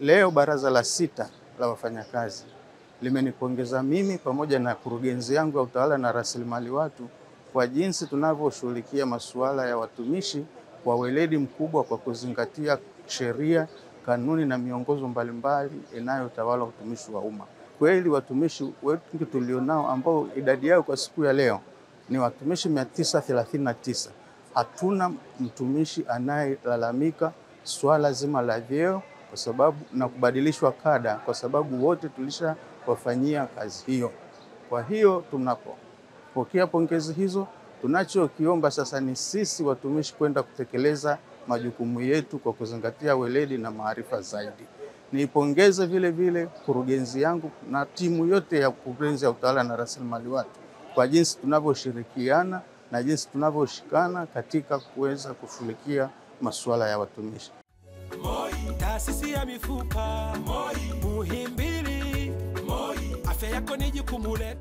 Leo baraza la 6 la wafanyakazi limenipongeza mimi pamoja na kurugenzi yangu ya utawala na rasilimali watu kwa jinsi tunavyoshughulikia masuala ya watumishi kwa weledi mkubwa kwa kuzingatia sheria, kanuni na miongozo mbalimbali inayotawala utumishi wa umma. Kweli watumishi wetu tulionao ambao idadi yao kwa siku ya leo ni watumishi 939. Hatuna mtumishi anayelalamika swala zima la vyeo kwa sababu na kubadilishwa kada kwa sababu wote tulishawafanyia kazi hiyo. Kwa hiyo tunapopokea pongezi hizo, tunachokiomba sasa ni sisi watumishi kwenda kutekeleza majukumu yetu kwa kuzingatia weledi na maarifa zaidi. Niipongeze vile vile kurugenzi yangu na timu yote ya kurugenzi ya utawala na rasilimali watu kwa jinsi tunavyoshirikiana na jinsi tunavyoshikana katika kuweza kushughulikia masuala ya watumishi. Taasisi ya mifupa Muhimbili, afya yako ni jukumu letu.